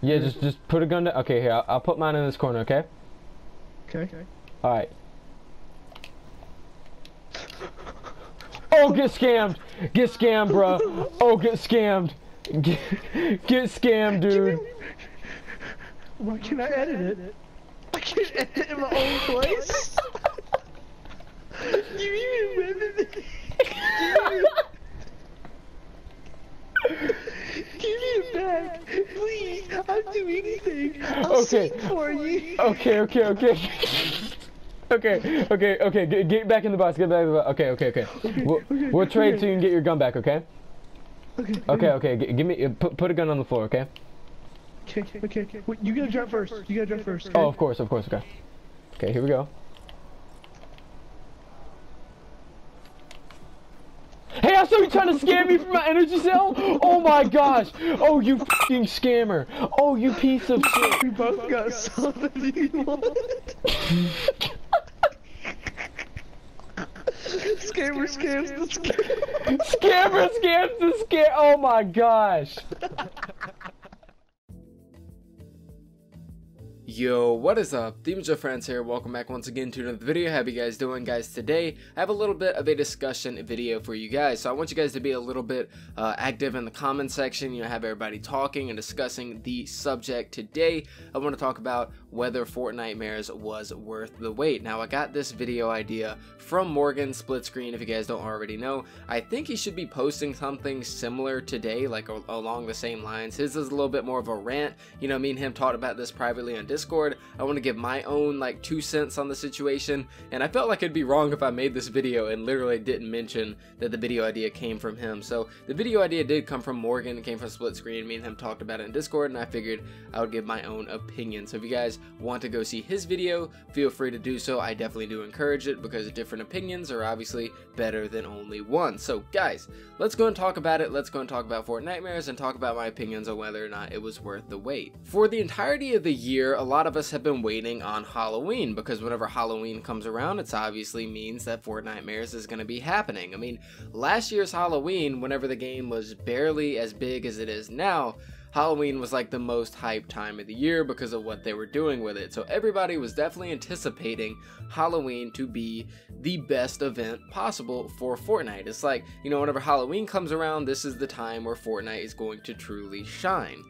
Yeah, just put a gun down. Okay, here, I'll put mine in this corner, okay? Okay. Alright. Oh, get scammed! Get scammed, bro! Oh, get scammed! Get scammed, dude! Why can't I edit it? I can't edit it in my own place? You even rented it? Give me it back, please. I'll do anything. I'll sing for you. Okay. Okay. Get back in the box. Get back in the box. Okay. We'll trade so you can get your gun back. Okay. Okay. Give me. Put a gun on the floor. Okay. Okay. Wait, you gotta jump first. Okay? Oh, of course. Okay. Okay. Here we go. Hey, I saw you trying to scam me from my energy cell! Oh my gosh! Oh, you fucking scammer! Oh, you piece of shit! We both got something you want. Scammer scams the scam. Scammer scams the scam! Oh my gosh! Yo, what is up? Demon Joe Friends here. Welcome back once again to another video. How you guys doing, guys? Today I have a little bit of a discussion video for you guys. So I want you guys to be a little bit active in the comment section. You know, have everybody talking and discussing the subject. Today I want to talk about whether Fortnitemares was worth the wait. Now, I got this video idea from Morgan Split Screen. If you guys don't already know, I think he should be posting something similar today, like along the same lines. His is a little bit more of a rant. You know, me and him talked about this privately on Discord. I want to give my own like 2 cents on the situation, and I felt like it'd be wrong if I made this video and literally didn't mention that the video idea came from him. So the video idea did come from Morgan. It came from Split Screen. Me and him talked about it in Discord, and I figured I would give my own opinion. So if you guys want to go see his video, feel free to do so. I definitely do encourage it because different opinions are obviously better than only one. So guys, let's go and talk about it. Let's go and talk about Fortnitemares and talk about my opinions on whether or not it was worth the wait. For the entirety of the year, a lot of us have been waiting on Halloween, because whenever Halloween comes around, it obviously means that Fortnitemares is going to be happening. I mean, last year's Halloween, whenever the game was barely as big as it is now, Halloween was like the most hyped time of the year because of what they were doing with it. So everybody was definitely anticipating Halloween to be the best event possible for Fortnite. It's like, you know, whenever Halloween comes around, this is the time where Fortnite is going to truly shine.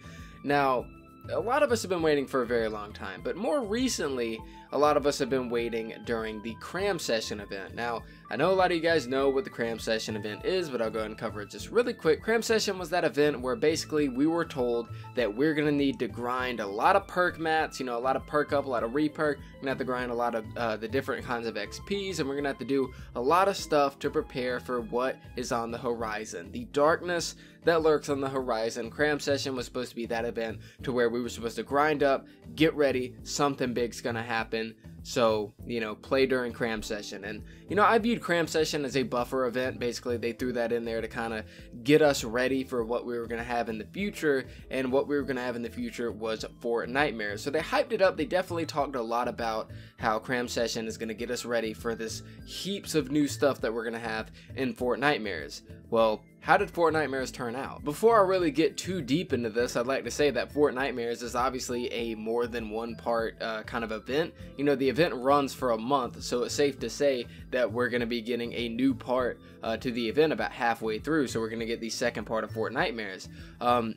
Now, a lot of us have been waiting for a very long time, but more recently, a lot of us have been waiting during the Cram Session event. Now, I know a lot of you guys know what the Cram Session event is, but I'll go ahead and cover it just really quick. Cram Session was that event where basically we were told that we're going to need to grind a lot of perk mats, you know, a lot of perk up, a lot of reperk. We're going to have to grind a lot of the different kinds of XPs, and we're going to have to do a lot of stuff to prepare for what is on the horizon. The darkness that lurks on the horizon. Cram Session was supposed to be that event to where we were supposed to grind up, get ready, something big's going to happen. So, you know, play during Cram Session. And, you know, I viewed Cram Session as a buffer event. Basically, they threw that in there to kind of get us ready for what we were going to have in the future. And what we were going to have in the future was Fortnitemares. So they hyped it up. They definitely talked a lot about how Cram Session is going to get us ready for this heaps of new stuff that we're going to have in Fortnitemares. Well, how did Fortnitemares turn out? Before I really get too deep into this, I'd like to say that Fortnitemares is obviously a more than one part kind of event. You know, the event runs for a month, so it's safe to say that we're going to be getting a new part to the event about halfway through, so we're going to get the second part of Fortnitemares.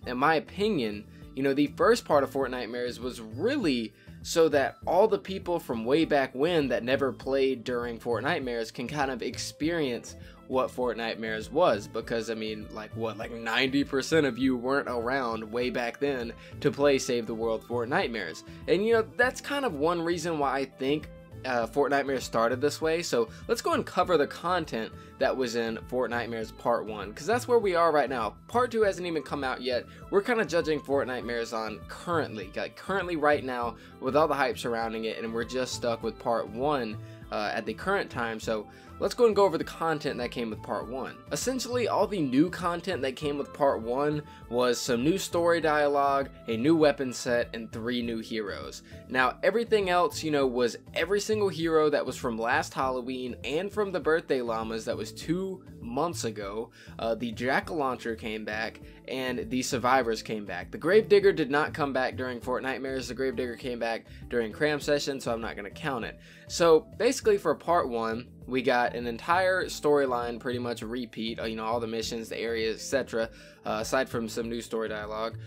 In my opinion, you know, the first part of Fortnitemares was really so that all the people from way back when that never played during Fortnitemares can kind of experience what Fortnitemares was, because I mean, like 90% of you weren't around way back then to play Save the World Fortnitemares. And you know, that's kind of one reason why I think Fortnitemares started this way. So let's go and cover the content that was in Fortnitemares Part 1, because that's where we are right now. Part 2 hasn't even come out yet. We're kind of judging Fortnitemares on currently right now with all the hype surrounding it, and we're just stuck with Part 1 at the current time. So let's go and go over the content that came with part 1. Essentially, all the new content that came with part 1 was some new story dialogue, a new weapon set, and 3 new heroes. Now, everything else, you know, was every single hero that was from last Halloween and from the Birthday Llamas that was 2 months ago. The Jack-o'-lantern came back, and the survivors came back. The Gravedigger did not come back during Fortnitemares. The Gravedigger came back during Cram Session, so I'm not going to count it. So basically for part 1, we got an entire storyline pretty much repeat, you know, all the missions, the areas, etc. Aside from some new story dialogue.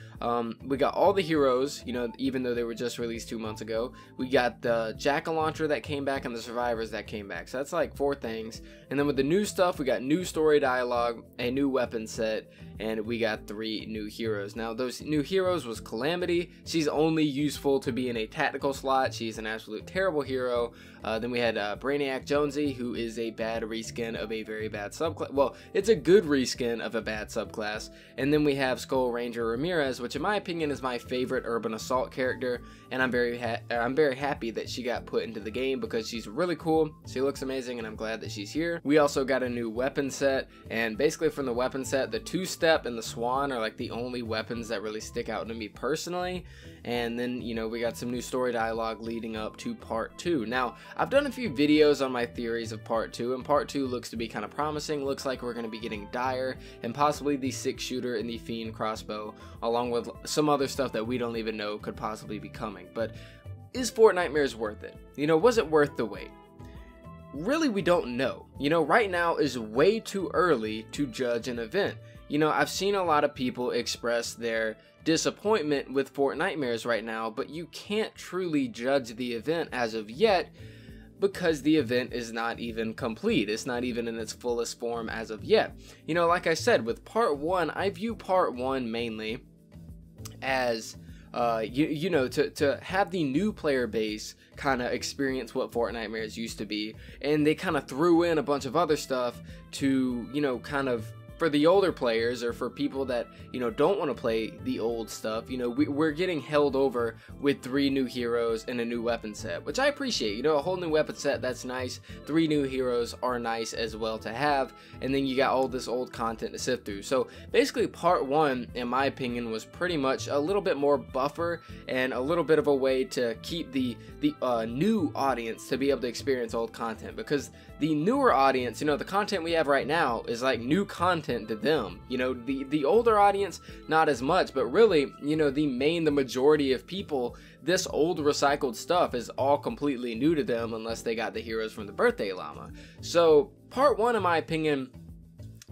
We got all the heroes, you know, even though they were just released 2 months ago. We got the Jack-o'-lantern that came back and the survivors that came back. So that's like 4 things. And then with the new stuff, we got new story dialogue, a new weapon set, and we got 3 new heroes. Now, those new heroes was Calamity. She's only useful to be in a tactical slot. She's an absolute terrible hero. Then we had Brainiac Jonesy, who is a bad reskin of a very bad subclass. Well, it's a good reskin of a bad subclass. And then we have Skull Ranger Ramirez, which in my opinion is my favorite Urban Assault character, and I'm very happy that she got put into the game because she's really cool. She looks amazing, and I'm glad that she's here. We also got a new weapon set, and basically from the weapon set, the 2-step and the Swan are like the only weapons that really stick out to me personally. And then, you know, we got some new story dialogue leading up to part 2. Now, I've done a few videos on my theories of part 2, and part 2 looks to be kind of promising. Looks like we're going to be getting Dire and possibly the 6-shooter and the Fiend crossbow, along with some other stuff that we don't even know could possibly be coming. But is Fortnitemares worth it? You know, was it worth the wait? Really, we don't know. You know, right now is way too early to judge an event. You know, I've seen a lot of people express their disappointment with Fortnitemares right now, but you can't truly judge the event as of yet because the event is not even complete. It's not even in its fullest form as of yet. You know, like I said, with part 1, I view part 1 mainly as you know, to have the new player base kind of experience what Fortnitemares used to be, and they kind of threw in a bunch of other stuff to, you know, kind of for the older players, or for people that, you know, don't want to play the old stuff. You know, we're getting held over with 3 new heroes and a new weapon set, which I appreciate. You know, a whole new weapon set, that's nice. 3 new heroes are nice as well to have, and then you got all this old content to sift through. So basically part 1, in my opinion, was pretty much a little bit more buffer and a little bit of a way to keep the new audience to be able to experience old content, because the newer audience, you know, the content we have right now is like new content to them. You know, the older audience, not as much, but really, you know, the majority of people, this old recycled stuff is all completely new to them unless they got the heroes from the Birthday Llama. So part 1, in my opinion,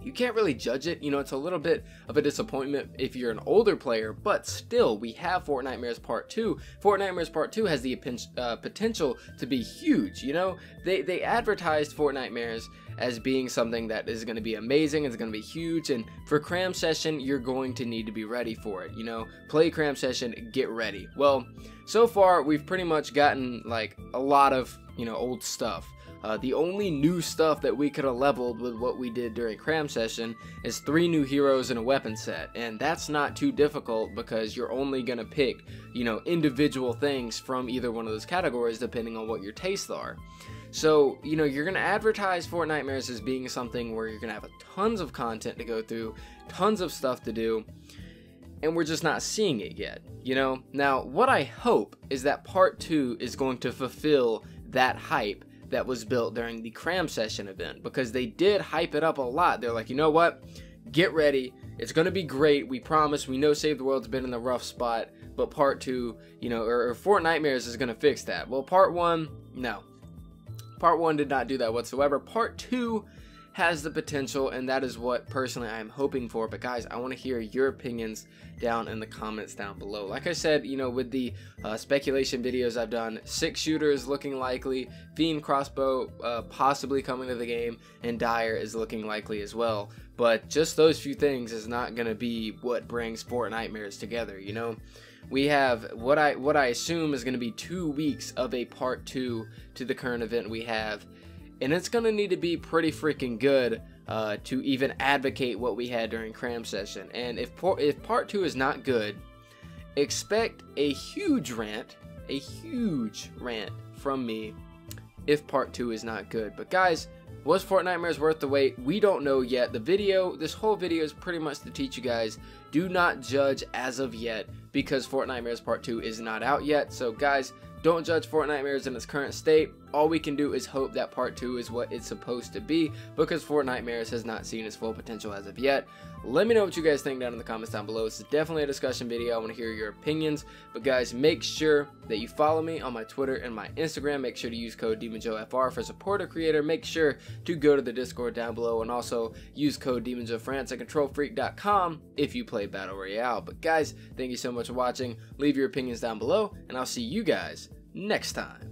you can't really judge it. You know, it's a little bit of a disappointment if you're an older player, but still, we have Fortnitemares Part 2. Fortnitemares Part 2 has the potential to be huge. You know, they advertised Fortnitemares as being something that is going to be amazing, it's going to be huge, and for Cram Session, you're going to need to be ready for it. You know, play Cram Session, get ready. Well, so far, we've pretty much gotten, like, a lot of, you know, old stuff. The only new stuff that we could have leveled with what we did during Cram Session is 3 new heroes and a weapon set, and that's not too difficult because you're only going to pick, you know, individual things from either one of those categories depending on what your tastes are. So, you know, you're going to advertise Fortnitemares as being something where you're going to have tons of content to go through, tons of stuff to do, and we're just not seeing it yet, you know? Now, what I hope is that Part 2 is going to fulfill that hype that was built during the Cram Session event, because they did hype it up a lot. They're like, you know what? Get ready. It's going to be great. We promise. We know Save the World's been in a rough spot, but Part 2, you know, or Fortnitemares is going to fix that. Well, Part 1, no. Part 1 did not do that whatsoever. Part 2 has the potential, and that is what personally I'm hoping for. But guys, I want to hear your opinions down in the comments down below. Like I said, you know, with the speculation videos I've done, 6-shooter is looking likely, Fiend crossbow possibly coming to the game, and Dire is looking likely as well. But just those few things is not going to be what brings Fortnitemares together, you know? We have what I assume is going to be 2 weeks of a Part 2 to the current event we have, and it's going to need to be pretty freaking good to even advocate what we had during Cram Session. And if Part 2 is not good, expect a huge rant from me if Part 2 is not good. But guys, Was Fortnitemares worth the wait? We don't know yet. This whole video is pretty much to teach you guys, do not judge as of yet, because Fortnitemares Part 2 is not out yet. So guys, don't judge Fortnitemares in its current state. All we can do is hope that Part 2 is what it's supposed to be, because Fortnitemares has not seen its full potential as of yet. Let me know what you guys think down in the comments down below. This is definitely a discussion video. I want to hear your opinions. But guys, make sure that you follow me on my Twitter and my Instagram. Make sure to use code DemonJoeFR for support a creator. Make sure to go to the Discord down below and also use code DemonJoeFrance at ControlFreak.com if you play Battle Royale. But guys, thank you so much for watching. Leave your opinions down below, and I'll see you guys next time.